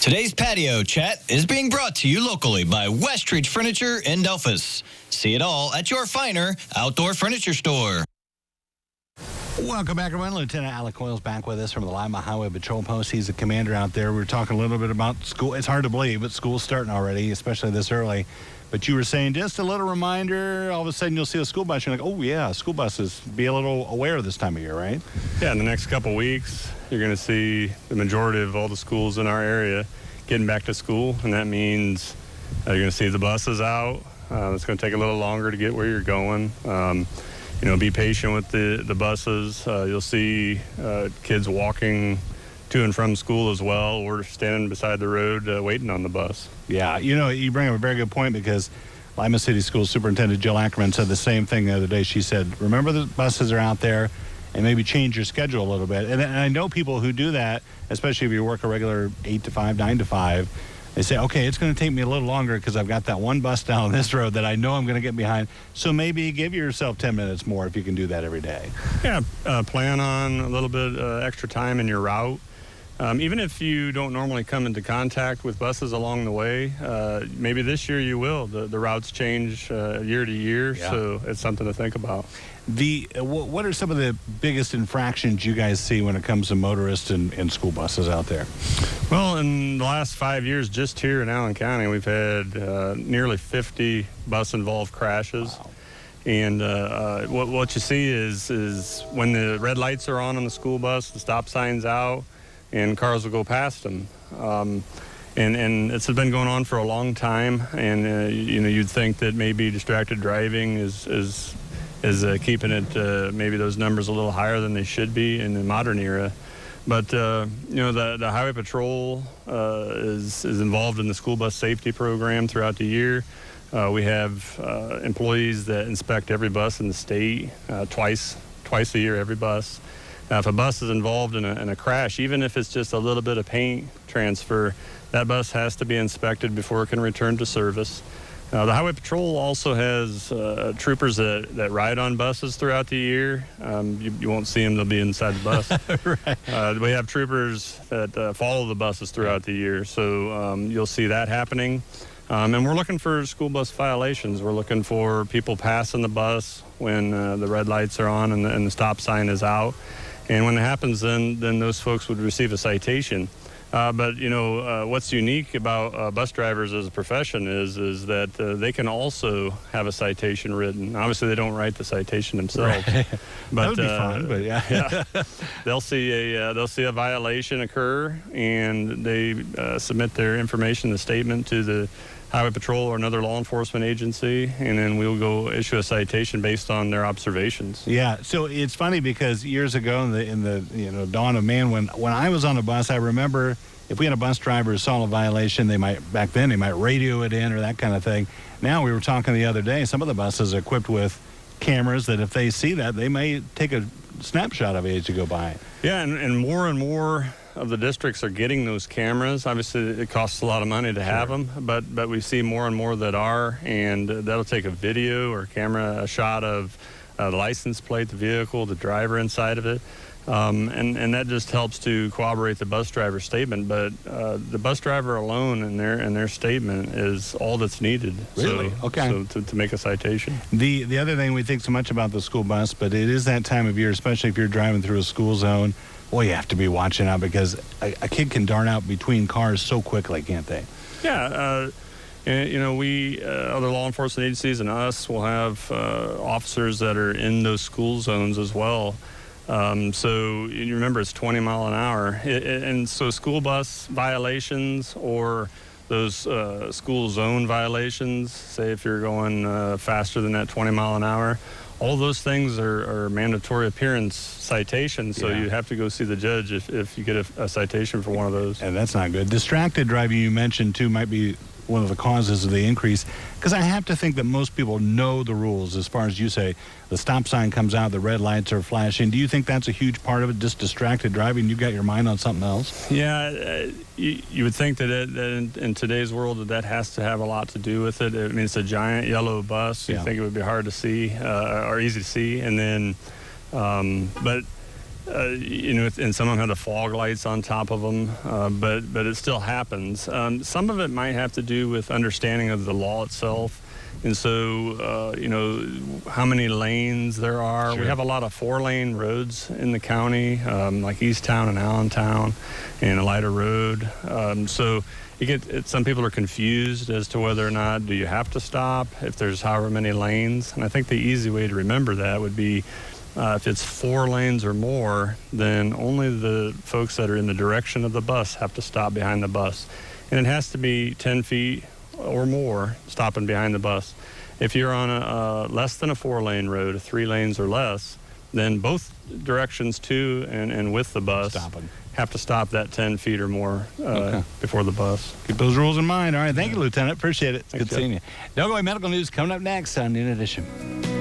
Today's patio chat is being brought to you locally by Westridge Furniture in Delphus. See it all at your finer outdoor furniture store. Welcome back, everyone. Lieutenant Alec Coil is back with us from the Lima Highway Patrol Post. He's the commander out there. We were talking a little bit about school. It's hard to believe, but school's starting already, especially this early. But you were saying just a little reminder, all of a sudden you'll see a school bus. You're like, oh, yeah, school buses. Be a little aware this time of year, right? Yeah, in the next couple weeks, you're going to see the majority of all the schools in our area getting back to school, and that means you're going to see the buses out. It's going to take a little longer to get where you're going. Be patient with the buses. You'll see kids walking to and from school as well, or standing beside the road waiting on the bus. Yeah, you bring up a very good point, because Lima City School Superintendent Jill Ackerman said the same thing the other day. She said, remember the buses are out there, and maybe change your schedule a little bit. And I know people who do that, especially if you work a regular 8 to 5, 9 to 5. They say, okay, it's going to take me a little longer because I've got that one bus down this road that I know I'm going to get behind. So maybe give yourself 10 minutes more if you can do that every day. Yeah, plan on a little bit extra time in your route. Even if you don't normally come into contact with buses along the way, maybe this year you will. The routes change year to year, yeah. So it's something to think about. What are some of the biggest infractions you guys see when it comes to motorists and school buses out there? Well, in the last 5 years, just here in Allen County, we've had nearly 50 bus-involved crashes. Wow. And what you see is when the red lights are on the school bus, the stop sign's out, and cars will go past them. And it's been going on for a long time, and you'd think that maybe distracted driving is keeping it maybe those numbers a little higher than they should be in the modern era. But the Highway Patrol is involved in the school bus safety program throughout the year. We have employees that inspect every bus in the state twice a year, every bus. If a bus is involved in a crash, even if it's just a little bit of paint transfer, that bus has to be inspected before it can return to service. The Highway Patrol also has troopers that ride on buses throughout the year. You won't see them, they'll be inside the bus. Right. We have troopers that follow the buses throughout the year, so you'll see that happening. And we're looking for school bus violations. We're looking for people passing the bus when the red lights are on and the stop sign is out. And when it happens, then those folks would receive a citation. But what's unique about bus drivers as a profession is that they can also have a citation written. Obviously, they don't write the citation themselves. Right. But that would be fun. But yeah, they'll see a violation occur, and they submit their information, the statement, to the Highway Patrol or another law enforcement agency, and then we'll go issue a citation based on their observations. Yeah, so it's funny because years ago in the dawn of man, when I was on a bus, I remember if we had a bus driver who saw a violation, they might radio it in or that kind of thing. Now, we were talking the other day, some of the buses are equipped with cameras that if they see that, they may take a snapshot of it as you go by. Yeah, and more of the districts are getting those cameras. Obviously, it costs a lot of money to have them, but we see more and more that are, and that'll take a video or a shot of the license plate, the vehicle, the driver inside of it, and that just helps to corroborate the bus driver's statement. But the bus driver alone and their statement is all that's needed. Really? So, okay. So to make a citation. The other thing, we think so much about the school bus, but it is that time of year, especially if you're driving through a school zone. Boy, you have to be watching out, because a kid can dart out between cars so quickly, can't they? Yeah. We, other law enforcement agencies and us will have officers that are in those school zones as well. So you remember, it's 20 mile an hour. And so school bus violations or those school zone violations, say if you're going faster than that 20 mile an hour, all those things are mandatory appearance citations, so you have to go see the judge if you get a citation for one of those. And that's not good. Distracted driving, you mentioned, too, might be one of the causes of the increase, because I have to think that most people know the rules. As far as you say, the stop sign comes out, the red lights are flashing. Do you think that's a huge part of it, just distracted driving? You got your mind on something else? Yeah, you would think that in today's world that has to have a lot to do with it. I mean, it's a giant yellow bus. You think it would be hard to see or easy to see, and then but and some of them have the fog lights on top of them, but it still happens. Some of it might have to do with understanding of the law itself. And so, how many lanes there are. Sure. We have a lot of 4-lane roads in the county, like Easttown and Allentown and Elida Road. So some people are confused as to whether or not do you have to stop if there's however many lanes. And I think the easy way to remember that would be if it's 4 lanes or more, then only the folks that are in the direction of the bus have to stop behind the bus. And it has to be 10 feet or more stopping behind the bus. If you're on a less than a 4-lane road, 3 lanes or less, then both directions to and with the bus have to stop that 10 feet or more before the bus. Keep those rules in mind. All right. Thank you, Lieutenant. Appreciate it. Thanks, Good seeing you. Don't go away. Medical news coming up next on Noon Edition.